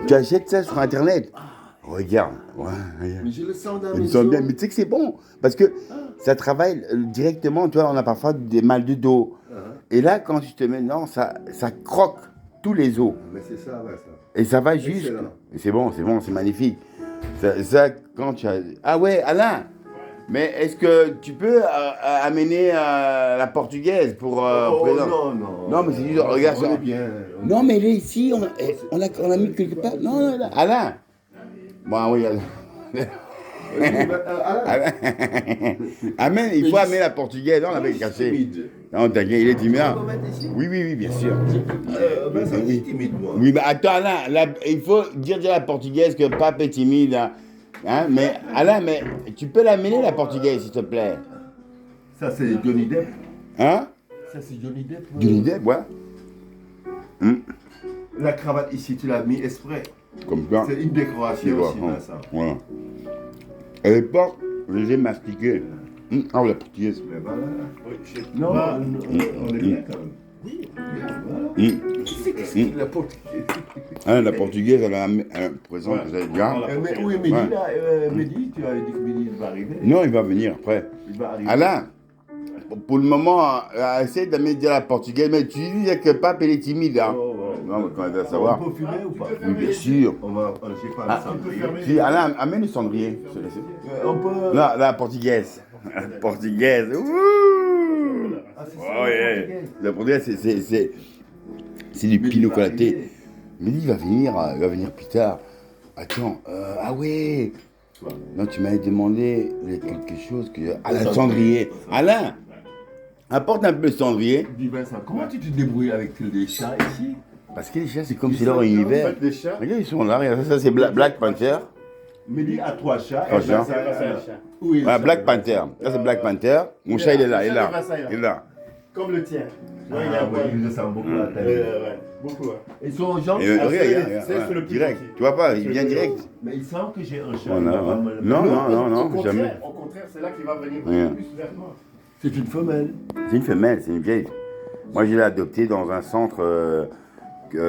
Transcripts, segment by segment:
Tu achètes ça sur Internet. Regarde. Ouais, regarde. Mais je le sens dans Il me mes semble os. bien. Mais tu sais que c'est bon. Parce que ça travaille directement. Tu vois, on a parfois des mal de dos. Et là, quand tu te mets dedans, ça croque tous les os. Mais c'est ça, ouais, ça. Et ça va juste. Excellent. C'est bon, c'est magnifique. Ça, quand tu as. Ah ouais, Alain! Mais est-ce que tu peux amener la portugaise pour présent? Non. Non, mais c'est juste, regarde ça. On est bien. Non, mais elle est ici, on l'a mis quelque part. Non, là. Alain! Bon, oui, Alain. Alain. Amène, il faut amener la portugaise. Non, on l'avait caché. Non, t'inquiète, il est timide. Oui, bien sûr. Ben, ça, je suis timide, moi. Oui, mais attends, Alain, il faut dire déjà à la portugaise que Pape est timide. Hein, mais Alain, mais tu peux l'amener la portugaise, s'il te plaît. Ça, c'est Johnny Depp. Hein? Ça, c'est Johnny Depp. Johnny Depp, ouais. La cravate ici, tu l'as mis exprès. Comme ça. C'est une décoration aussi, là, ça. Voilà. À l'époque, je les ai mastiqués. Ah, la portugaise. Mais voilà. Non, on est bien quand même. Oui, voilà. C'est la portugaise. Hein, la portugaise, elle a un présent que vous avez bien. Mais où est Mehdi, là? Mehdi, tu avais dit que Mehdi va arriver. Non, il va venir après. Il va arriver. Alain, pour le moment, essaye d'amener dire la portugaise, mais tu dis que Pape, il est timide. Hein. Non, mais quand il va savoir. On peut fumer ou pas? Oui, bien sûr. Je sais pas, le cendrier. Si, Alain, amène le cendrier. On peut... Non, la portugaise. La portugaise. Ouh! Ah, c'est ça, Oh, yeah. La portugaise, c'est du pinot colaté. Mais il va venir plus tard. Attends, ah ouais. Non, tu m'avais demandé quelque chose que... Ah, le cendrier. Alain, apporte un peu le cendrier. Dis Vincent, comment tu te débrouilles avec les chats ici? Parce que les chats, c'est comme si leur univers. Les chats. Regarde, ils sont là, regarde, ça c'est Black Panther. Mehdi a 3 chats. Trois chats. Où est le Ah, chat? Black Panther. Ça c'est Black Panther. Mon chat, il est là, il est là. Comme le tien. Ah, oui, il ressemble beaucoup à ta vie. Ouais, beaucoup. Hein. Ils sont gens. Et regarde, c'est le plus direct. petit. Tu vois pas, il vient direct. Mais il semble que j'ai un chat. Voilà, Il va ouais. me- Non, jamais. Au contraire, c'est là qu'il va venir Ouais. plus vers moi. C'est une femelle. C'est une femelle, c'est une vieille. Moi, je l'ai adoptée dans un centre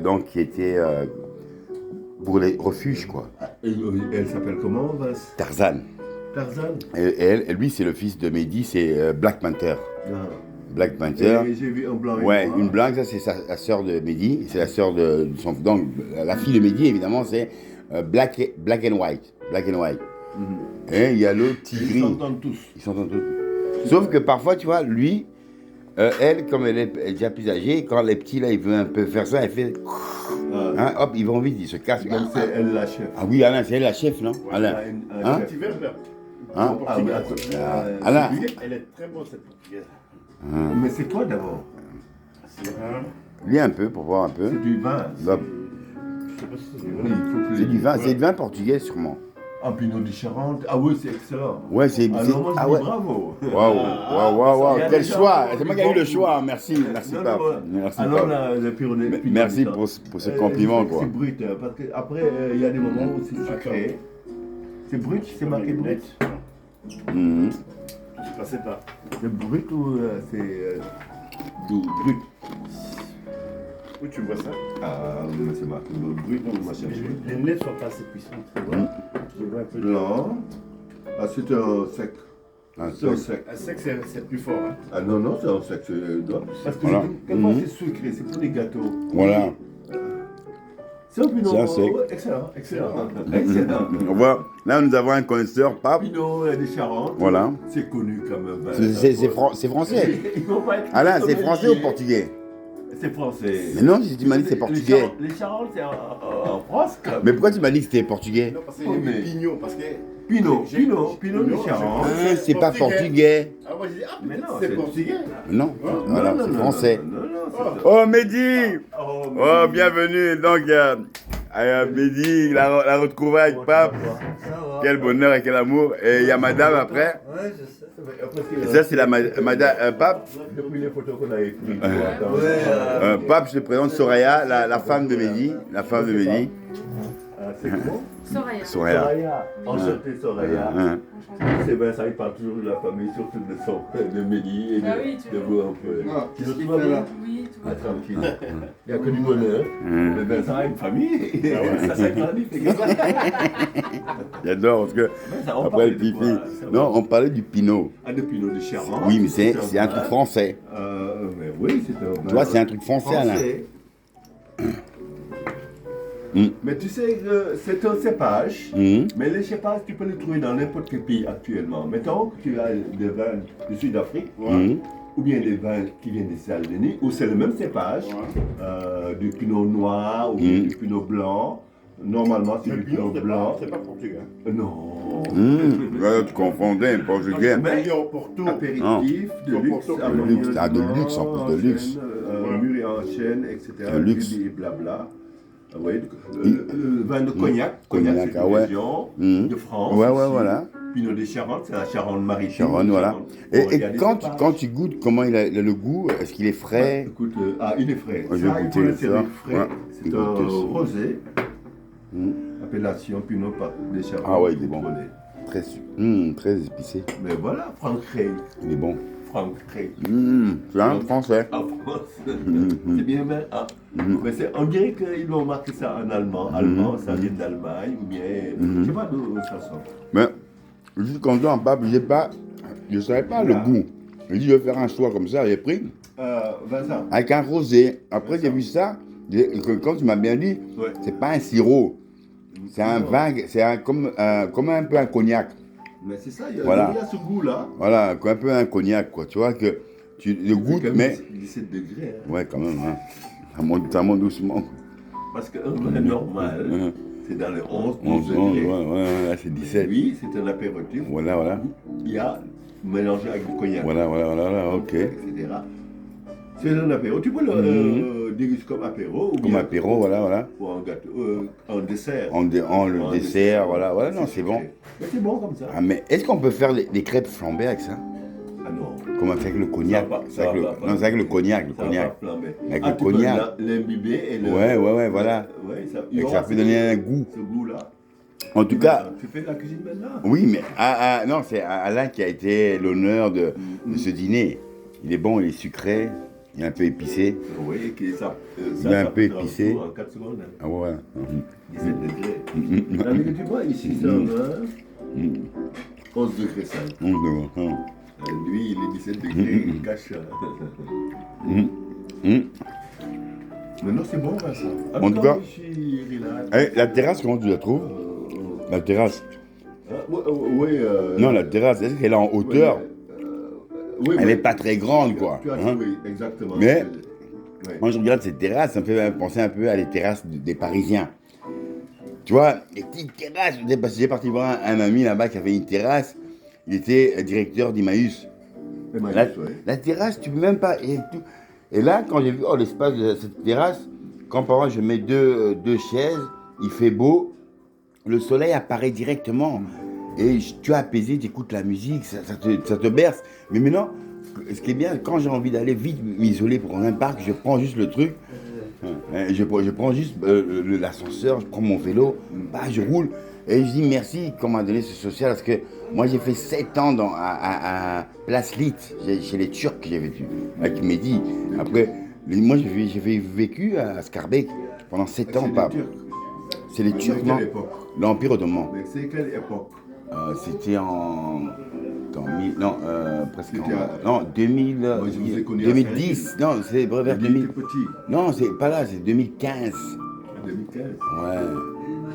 donc, qui était pour les refuges, quoi. Elle s'appelle comment, Vincent? Tarzan. Tarzan. Et lui, c'est le fils de Mehdi, c'est Black Panther. Black Panther. Et j'ai vu un blanc et Ouais, noir. une blanche, ça c'est la sœur de Mehdi, c'est la sœur de son... Donc, la fille de Mehdi, évidemment, c'est black and white. Black and white. Et il y a le Ils tigri. s'entendent tous. Ils s'entendent tous. Sauf que parfois, tu vois, lui, elle, comme elle est déjà plus âgée, quand les petits, là, il veut un peu faire ça, elle fait... Hein, hop, ils vont vite, ils se cassent. Comme c'est elle la chef. Ah oui, Alain, c'est elle la chef, non Alain. Hein Petit verre là. Hein Ah, oui, Alain. Elle est très bonne cette portugaise. Mais c'est toi d'abord. Lis un peu, pour voir un peu. C'est du vin. Bah, Je sais pas si c'est du Oui, il faut que c'est du vin, c'est du vin portugais, sûrement. Un pinot de Charente. Ah oui, c'est excellent. Ouais, c'est... Alors moi, je ah dis ouais. bravo. Waouh, Il y a quel des gens choix. qui C'est moi qui ai eu vont- le choix. Merci, Non, Pape. non, Merci, alors Pape. là, le pinot Merci de pour Charente. ce compliment, quoi. C'est brut, parce qu'après, il y a des moments où c'est sucré. C'est brut, c'est marqué brut. Mhm. Je passais pas. C'est brut ou c'est doux, brut? Où tu vois ça? Ah, mais c'est marqué brut, on m'a cherché. Les nez sont pas assez puissantes. Tu vois? Je vois un peu de... Non. Ah, c'est un sec. Ah, C'est un sec. Un sec, c'est plus fort. Hein. Ah non, c'est un sec. Parce que Voilà. tellement c'est sucré, c'est pour les gâteaux. Voilà. C'est un pinot. C'est un sec. Ouais, excellent, excellent. Excellent. On voit, là, nous avons un connaisseur, Pape. Pinot des Charentes. Voilà. C'est connu comme vin. C'est français. Ils vont pas être Alain, c'est sommeliers. français ou portugais? C'est français. Mais non, si tu m'as dit que c'est portugais. Les Charentes, c'est en France, quand même. Mais pourquoi tu m'as dit que c'était portugais? Non, parce que Oh, j'ai mais- vu Pignon, parce que... Pinot Pinot, des je Charentes. Ah, c'est pas portugais. Ah, moi j'ai dit, ah, Mais peut-être non, c'est c'est- portugais. Non, voilà, c'est français. Non, c'est Oh, Mehdi! Oh, Oh, bienvenue. Donc, Mehdi, la retrouvaille avec Pape. Quel bonheur et quel amour. Et il y a madame après. Ouais, je sais. Et ça, c'est la madame Pape. Depuis les photos qu'on avait prises. Pape, je te présente Soraya, la femme de Mehdi. La femme de Mehdi. c'est comment Soraya. Soraya. Soraya. Enchanté, Soraya. Hein. C'est bien ça, il parle toujours de la famille, surtout de Mélie et Ah oui, de toujours. vous un peu. Ah, Sinon, qu'est-ce tout qu'il va fait bien là? Oui, tout Ah, va. tranquille. Il n'y a que du bonheur. Hein. Mais Vincent a une famille. Ça s'agrandit. J'adore parce que Vincent, on après parlait le de pipi. quoi, ça va? Non, on parlait du pinot. Ah, de Pinot de Charente. Oui, mais c'est un truc français. Mais oui, c'est un. Tu vois, c'est un truc français, Alain. Mais tu sais, c'est un cépage. Hum. Mais les cépages, tu peux les trouver dans n'importe quel pays actuellement. Mettons que tu as des vins du Sud-Afrique, Hum. ou bien des vins qui viennent des États-Unis, où c'est le même cépage, du pinot noir ou bien du pinot blanc. Normalement, c'est Mais du Pinot, pinot blanc. c'est pas portugais. Non. Ouais, tu confondais, portugais. Mais- Mais au Porto. Apéritif, de Non. luxe, De luxe, ah, de luxe, en plus de luxe. Mûri en chêne, etc. De luxe. Et blabla. Ah ouais, le vin de cognac. Cognac, Cognac, c'est ah une ouais. région Hum. de France. Ouais, ouais, ici. voilà. Pinot des Charentes, c'est la Charente-Maritime. Charonne, voilà. Charente. Et, Bon, il y et a des quand, cépages. quand tu goûtes, comment il a le goût? Est-ce qu'il est frais? Écoute, il est frais. Ouais, je vais Ça, il goûter faut le servir ça. frais. Ouais, C'est je vais un goûter ça. rosé. Hum. Appellation Pinot des Charentes. Ah ouais, il est bon. contrôlé. Très épicé. Mais voilà, Franck Rey. Il est bon. Franck Rey. C'est un français. En France. C'est bien, mais, mais on dirait qu'ils l'ont marqué ça en allemand. Ça vient d'Allemagne, ou bien. Je sais pas d'où ça sort. Mais, juste quand on parle, je ne savais pas le goût. J'ai dit, je vais faire un choix comme ça, j'ai pris. Vincent. Avec un rosé. Après, j'ai vu ça. Quand tu m'as bien dit, Ouais. c'est pas un sirop. C'est un vin, comme un peu un cognac. Mais c'est ça, Voilà. il y a ce goût-là. Voilà, un peu un cognac, quoi. Tu vois que tu le goûtes, C'est quand mais. même 17 degrés. Hein. Ouais, quand même. Hein. Ça monte doucement. Parce qu'un vin normal, Hein. c'est dans les 11, 11, 12 11, degrés. ouais, là, c'est 17. Lui, c'est un apéritif. Voilà. Il y a mélangé avec du cognac. Voilà, ok. Etc. C'est un apéro. Tu peux le déguster comme apéro. Ou Comme bien apéro, voilà. Ou en gâteau, en dessert. Le dessert, voilà, non, c'est bon. Mais c'est bon comme ça. Ah, mais est-ce qu'on peut faire des crêpes flambées avec ça? Ah non. Comment faire avec le cognac? Ça va C'est avec pas, le- Non, c'est avec le cognac, Ça va pas flamber. Avec Ah, le tu peux cognac. l'imbiber et le. Ouais, voilà. Ouais, ça, Et ça peut donner un goût. Ce goût-là. En tout cas, Tu fais de la cuisine maintenant? oui, mais non, c'est Alain qui a été l'honneur de ce dîner. Il est bon, il est sucré, il est un peu épicé. Oui, que ça. Il est un peu fait épicé. En 4 secondes. Hein. Ah, voilà. 17 degrés. Tandis que tu vois, ici, c'est un vin. 11 degrés 5. Lui, il est 17 degrés, il cache. Mais non, c'est bon, Vincent. En tout cas, je suis relax. La terrasse, comment tu la trouves? La terrasse. Oui. Non, la terrasse, est-ce qu'elle est en hauteur? Oui, Elle n'est pas très grande, quoi. Tu as hein. trouvé, exactement. Mais- Ouais. Moi, je regarde cette terrasse, ça me fait penser un peu à les terrasses des Parisiens. Tu vois, les petites terrasses. J'ai parti voir un ami là-bas qui avait une terrasse. Il était directeur d'Emmaüs. Emmaüs, La, ouais. la terrasse, tu peux même pas. Et là, quand j'ai vu l'espace de cette terrasse, quand par exemple je mets deux chaises, il fait beau, le soleil apparaît directement. Et tu es apaisé, tu écoutes la musique, ça te berce. Mais maintenant, ce qui est bien, quand j'ai envie d'aller vite m'isoler pour un parc, je prends juste le truc. Je prends juste l'ascenseur, je prends mon vélo, bah, je roule. Et je dis merci qu'on m'a donné ce social parce que moi j'ai fait 7 ans à Place Lit, chez les Turcs que j'ai vécu, avec Mehdi. Après, moi j'ai vécu à Scarbeck pendant 7 ans. C'est les Turcs, non? L'Empire ottoman. Mais c'est quelle époque? C'était presque non, 2000, Moi, je vous ai connu à 2010, non, c'est vers 2000. Petit. Non, c'est pas là, c'est 2015. 2015. Ouais.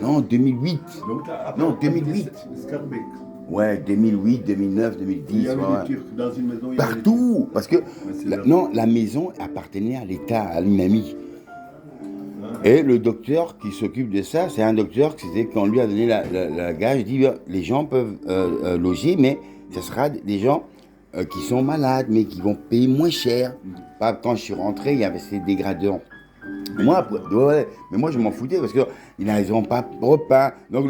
Non, 2008. Donc, là, Non, 2008. Scarbeck. Ouais, 2008, 2009, Il 2010. y avait ouais. des Turcs dans une maison. Il y avait des Partout. Parce que, c'est là. la maison appartenait à l'État, à l'UNAMI. Ah. Et le docteur qui s'occupe de ça, c'est un docteur qui c'était qu'on lui a donné la gage, il dit les gens peuvent loger, mais ce sera des gens qui sont malades, mais qui vont payer moins cher. Pas quand je suis rentré, il y avait ces dégradants. Moi, mais moi je m'en foutais parce qu'ils n'ont pas repeint. Donc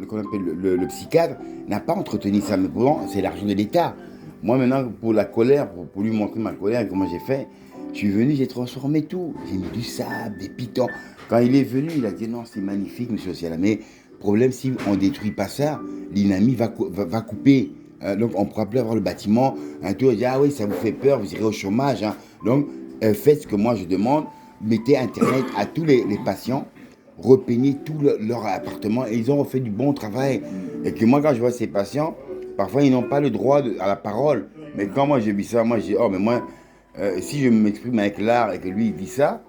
qu'on appelle le psychiatre n'a pas entretenu ça. Mais pourtant, c'est l'argent de l'État. Moi maintenant, pour la colère, pour lui montrer ma colère et comment j'ai fait, je suis venu, j'ai transformé tout. J'ai mis du sable, des pitons. Quand il est venu, il a dit non, c'est magnifique, monsieur Osiala, mais problème, si on ne détruit pas ça, l'INAMI va couper. Donc, on ne pourra plus avoir le bâtiment. Un tour, il dit ah oui, ça vous fait peur, vous irez au chômage. Hein. Donc, faites ce que moi je demande, mettez Internet à tous les patients, repeignez tout leur appartement, et ils ont fait du bon travail. Et que moi, quand je vois ces patients, parfois, ils n'ont pas le droit à la parole. Mais quand moi, j'ai vu ça, moi, j'ai dit, oh, mais moi, si je m'exprime avec l'art et que lui, il dit ça,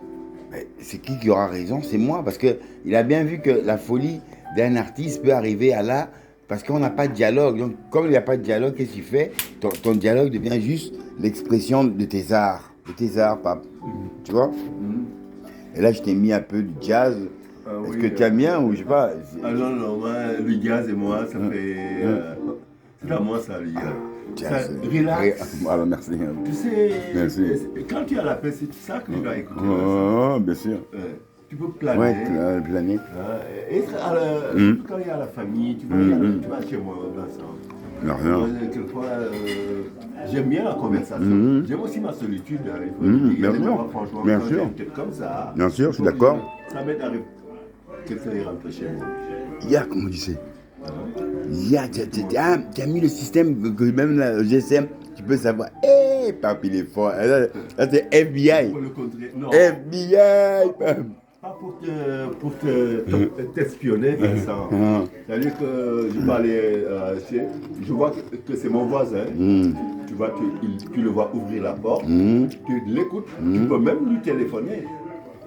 c'est qui aura raison? C'est moi. Parce qu'il a bien vu que la folie d'un artiste peut arriver à là, parce qu'on n'a pas de dialogue. Donc, comme il n'y a pas de dialogue, qu'est-ce qu'il fait? Ton dialogue devient juste l'expression de tes arts. De tes arts, pape. Tu vois? Et là, je t'ai mis un peu du jazz. Est-ce que tu aimes bien ou je sais pas? Ah non, non, moi, le jazz et moi, ça fait... c'est à moi ça, le jazz. Ça, relax. Alors, merci. Tu sais, Merci. quand tu as la paix, c'est ça que tu dois écouter. Bien sûr. Tu peux planer. Ouais, planer. Être quand il y a la famille, tu vas chez moi, Vincent. Non, rien. Quelquefois, j'aime bien la conversation. J'aime aussi ma solitude. Il faut le dire. Bien sûr. Franchement, Bien quand sûr. j'ai une tête comme ça. Bien sûr, je suis d'accord. Ça m'aide à quelqu'un est rentré chez moi. Ya, comment tu sais? Ya, tu as mis le système que même le GSM, tu peux savoir. Hé, pape, il est fort. Là, c'est FBI. Pour le contrer. Non. FBI, pape. Pas pour t'espionner, Vincent. C'est-à-dire que je vais aller je vois que c'est mon voisin. Tu vois, tu le vois ouvrir la porte, tu l'écoutes, tu peux même lui téléphoner.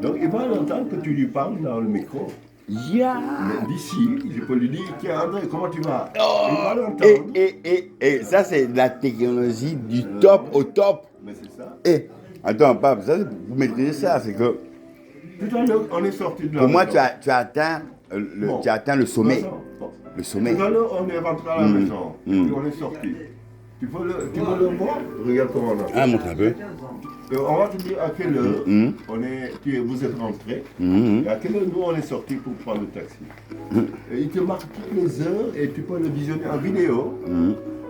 Donc il va entendre que tu lui parles dans le micro. Ya. Mais d'ici, je peux lui dire, tiens André, comment tu vas? Il va l'entendre. Et ça, c'est de la technologie du top au top. Mais c'est ça. Attends, pape, ça, vous maîtrisez ça, c'est que. Tout à l'heure, on est sorti de là. Pour moi, tu as atteint le sommet. Bon. Le sommet. Tout à l'heure, on est rentré à la maison, puis on est sorti. Tu veux le voir? Regarde comment on a fait. Ah, montre un peu. On va te dire à quelle heure vous êtes rentrés, et à quelle heure nous on est sortis pour prendre le taxi. Et il te marque toutes les heures et tu peux le visionner en vidéo.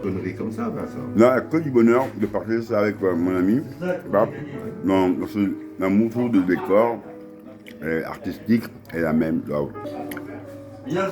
Connerie comme ça, Vincent. Non, que du bonheur de partager ça avec mon ami. Dans mon tour de décor artistique est la même. Là.